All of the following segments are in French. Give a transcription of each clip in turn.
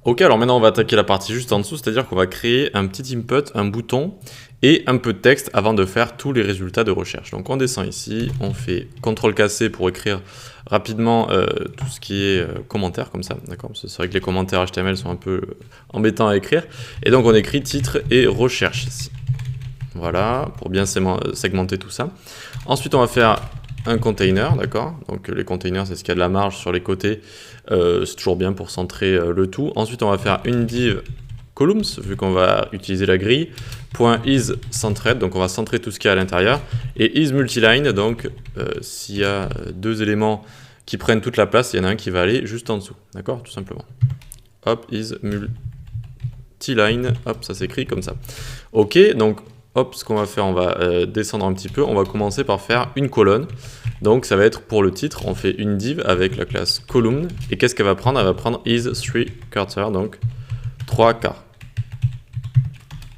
Ok, alors maintenant on va attaquer la partie juste en dessous, c'est-à-dire qu'on va créer un petit input, un bouton et un peu de texte avant de faire tous les résultats de recherche. Donc on descend ici, on fait CTRL-C pour écrire rapidement tout ce qui est commentaires comme ça, d'accord? Parce que c'est vrai que les commentaires HTML sont un peu embêtants à écrire. Et donc on écrit titre et recherche ici. Voilà, pour bien segmenter tout ça. Ensuite on va faire un container, d'accord? Donc les containers, c'est ce qu'il y a de la marge sur les côtés. C'est toujours bien pour centrer le tout. Ensuite, on va faire une div columns, vu qu'on va utiliser la grille. .isCentred, donc on va centrer tout ce qu'il y a à l'intérieur. Et isMultiline, donc s'il y a deux éléments qui prennent toute la place, il y en a un qui va aller juste en dessous, d'accord? Tout simplement. Hop, isMultiline, hop, ça s'écrit comme ça. Ok, donc hop, ce qu'on va faire, on va descendre un petit peu. On va commencer par faire une colonne. Donc ça va être pour le titre, on fait une div avec la classe column. Et qu'est-ce qu'elle va prendre? Elle va prendre is3quarter, donc 3 quarts.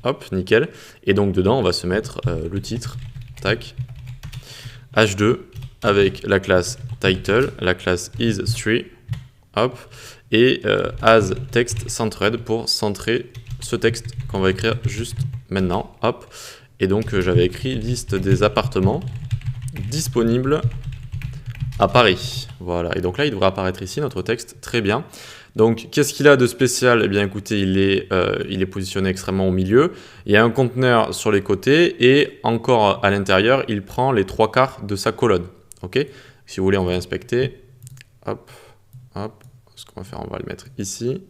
Hop, nickel. Et donc dedans, on va se mettre le titre. Tac. H2 avec la classe title, la classe is3. Hop. Et as text centered pour centrer ce texte qu'on va écrire juste maintenant. Hop. Et donc j'avais écrit liste des appartements disponibles à Paris. Voilà. Et donc là, il devrait apparaître ici notre texte. Très bien. Donc, qu'est-ce qu'il a de spécial? Eh bien, écoutez, il est positionné extrêmement au milieu. Il y a un conteneur sur les côtés et encore à l'intérieur, il prend les 3 quarts de sa colonne. Ok? Si vous voulez, on va inspecter. Hop, hop. Ce qu'on va faire, on va le mettre ici.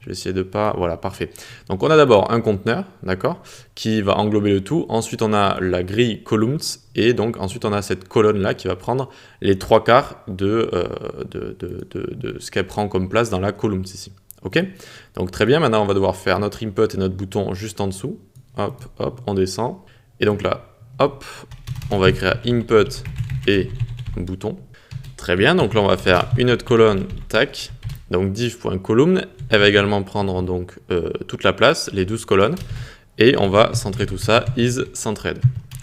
Je vais essayer de pas... Voilà, parfait. Donc, on a d'abord un conteneur, d'accord, qui va englober le tout. Ensuite, on a la grille columns. Et donc, ensuite, on a cette colonne-là qui va prendre les 3 quarts de ce qu'elle prend comme place dans la columns ici. OK? Donc, très bien. Maintenant, on va devoir faire notre input et notre bouton juste en dessous. Hop, hop, on descend. Et donc là, hop, on va écrire input et bouton. Très bien. Donc là, on va faire une autre colonne, tac. Donc div.column, elle va également prendre donc toute la place, les 12 colonnes, et on va centrer tout ça, isCentred.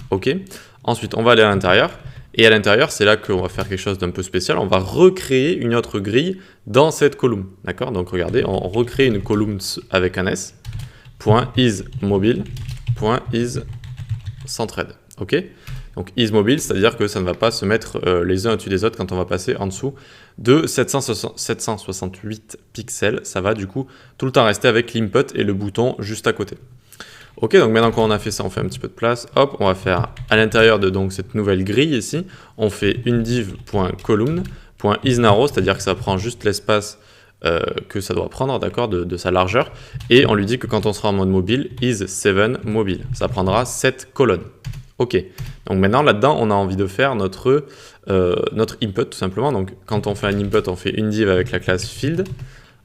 Ok. Ensuite, on va aller à l'intérieur, et à l'intérieur, c'est là qu'on va faire quelque chose d'un peu spécial, on va recréer une autre grille dans cette column. D'accord? Donc regardez, on recrée une column avec un S, .isMobile, .isCentred. Ok? Donc isMobile, c'est-à-dire que ça ne va pas se mettre les uns au-dessus des autres quand on va passer en dessous de 768 pixels. Ça va du coup tout le temps rester avec l'input et le bouton juste à côté. Ok, donc maintenant qu'on a fait ça, on fait un petit peu de place. Hop, on va faire à l'intérieur de donc, cette nouvelle grille ici, on fait une div.column.isNarrow, c'est-à-dire que ça prend juste l'espace que ça doit prendre, d'accord, de sa largeur. Et on lui dit que quand on sera en mode mobile, is7mobile. Ça prendra 7 colonnes. Ok, donc maintenant là-dedans, on a envie de faire notre input tout simplement. Donc quand on fait un input, on fait une div avec la classe field.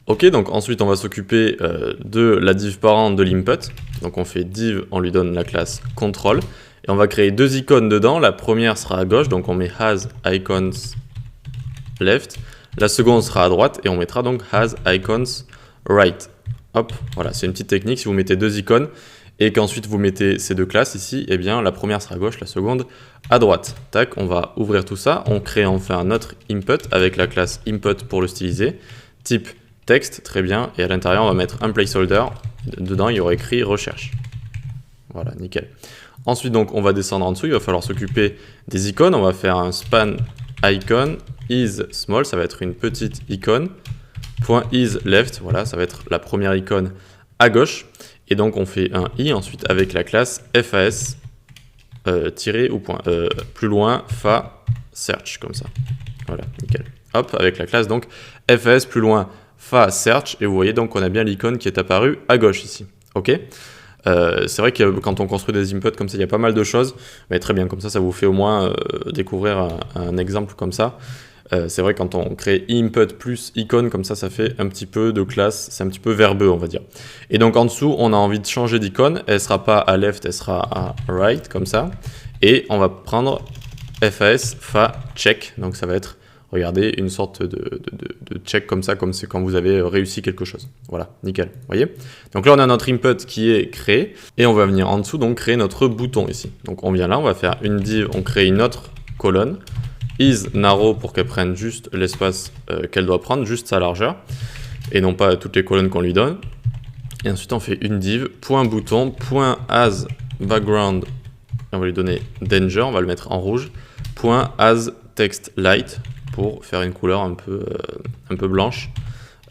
Ok, donc ensuite on va s'occuper de la div parent de l'input. Donc on fait div, on lui donne la classe control. Et on va créer deux icônes dedans. La première sera à gauche, donc on met has icons left. La seconde sera à droite et on mettra donc has icons right. Hop, voilà, c'est une petite technique. Si vous mettez deux icônes, et qu'ensuite vous mettez ces deux classes ici, eh bien la première sera à gauche, la seconde à droite. Tac, on va ouvrir tout ça, on crée enfin un autre input avec la classe input pour le styliser, type texte, très bien, et à l'intérieur on va mettre un placeholder, dedans il y aura écrit recherche. Voilà, nickel. Ensuite donc on va descendre en dessous, il va falloir s'occuper des icônes, on va faire un span icon, is small, ça va être une petite icône, .is left, voilà, ça va être la première icône à gauche. Et donc on fait un i ensuite avec la classe fas tiré ou point plus loin fa search comme ça. Voilà, nickel. Hop, avec la classe donc fas plus loin fa search et vous voyez donc qu'on a bien l'icône qui est apparue à gauche ici. Ok. C'est vrai que quand on construit des inputs comme ça, il y a pas mal de choses, mais très bien, comme ça vous fait au moins découvrir un exemple comme ça. C'est vrai quand on crée input plus icône comme ça fait un petit peu de classe, c'est un petit peu verbeux on va dire. Et donc en dessous on a envie de changer d'icône, elle sera pas à left, elle sera à right comme ça. Et on va prendre fas fa check, donc ça va être, regardez, une sorte de check comme ça, comme c'est quand vous avez réussi quelque chose. Voilà, nickel, vous voyez. Donc là on a notre input qui est créé et on va venir en dessous donc créer notre bouton ici. Donc on vient là, on va faire une div, on crée une autre colonne, is narrow pour qu'elle prenne juste l'espace qu'elle doit prendre, juste sa largeur. et non pas toutes les colonnes qu'on lui donne. Et ensuite, on fait une div, .bouton, .as background, on va lui donner danger, on va le mettre en rouge, .as text light, pour faire une couleur un peu blanche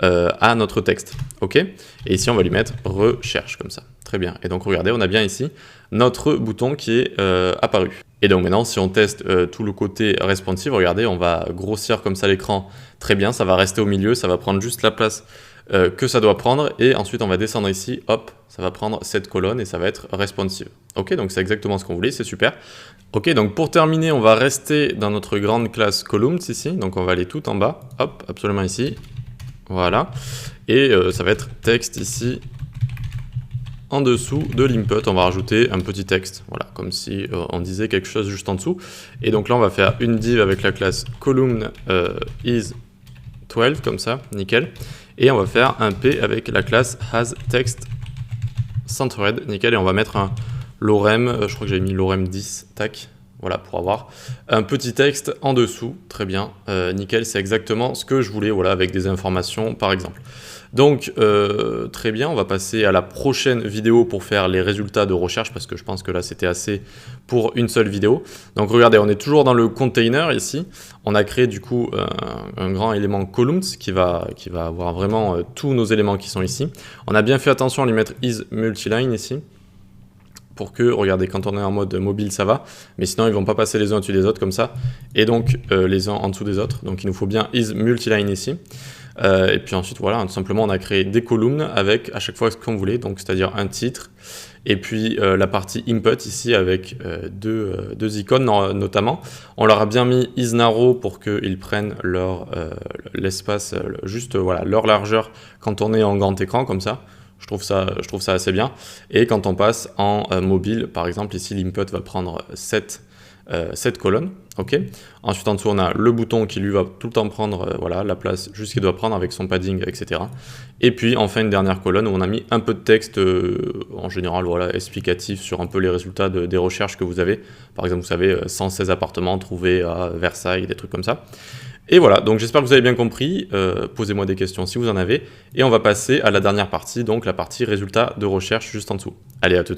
à notre texte. Ok. Et ici, on va lui mettre recherche, comme ça. Très bien. Et donc, regardez, on a bien ici notre bouton qui est apparu. Et donc maintenant, si on teste tout le côté responsive, regardez, on va grossir comme ça l'écran. Très bien, ça va rester au milieu, ça va prendre juste la place que ça doit prendre. Et ensuite, on va descendre ici, hop, ça va prendre cette colonne et ça va être responsive. Ok, donc c'est exactement ce qu'on voulait, c'est super. Ok, donc pour terminer, on va rester dans notre grande classe columns ici. Donc on va aller tout en bas, hop, absolument ici. Voilà. Et ça va être texte ici. En dessous de l'input, on va rajouter un petit texte, voilà, comme si on disait quelque chose juste en dessous. Et donc là, on va faire une div avec la classe column is 12, comme ça, nickel. Et on va faire un p avec la classe has text centered, nickel. Et on va mettre un lorem, je crois que j'avais mis lorem 10, tac, voilà, pour avoir un petit texte en dessous, très bien, nickel, c'est exactement ce que je voulais, voilà, avec des informations, par exemple. Donc, très bien, on va passer à la prochaine vidéo pour faire les résultats de recherche, parce que je pense que là, c'était assez pour une seule vidéo. Donc, regardez, on est toujours dans le container ici. On a créé, du coup, un grand élément columns qui va avoir vraiment tous nos éléments qui sont ici. On a bien fait attention à lui mettre is multiline ici, pour que, regardez, quand on est en mode mobile, ça va, mais sinon, ils vont pas passer les uns au-dessus des autres, comme ça, et donc, les uns en dessous des autres. Donc, il nous faut bien is multiline ici. Et puis ensuite, voilà, tout simplement, on a créé des columns avec à chaque fois ce qu'on voulait, donc c'est-à-dire un titre, et puis la partie input ici avec deux icônes notamment. On leur a bien mis isNarrow pour qu'ils prennent l'espace, juste voilà, leur largeur quand on est en grand écran, comme ça. Je trouve ça assez bien. Et quand on passe en mobile, par exemple, ici, l'input va prendre 7 colonnes. Okay. Ensuite, en dessous, on a le bouton qui lui va tout le temps prendre voilà, la place juste qu'il doit prendre avec son padding, etc. Et puis, enfin, une dernière colonne où on a mis un peu de texte, en général, voilà, explicatif sur un peu les résultats des recherches que vous avez. Par exemple, vous savez, 116 appartements trouvés à Versailles, des trucs comme ça. Et voilà, donc j'espère que vous avez bien compris. Posez-moi des questions si vous en avez. Et on va passer à la dernière partie, donc la partie résultats de recherche juste en dessous. Allez, à tout de suite.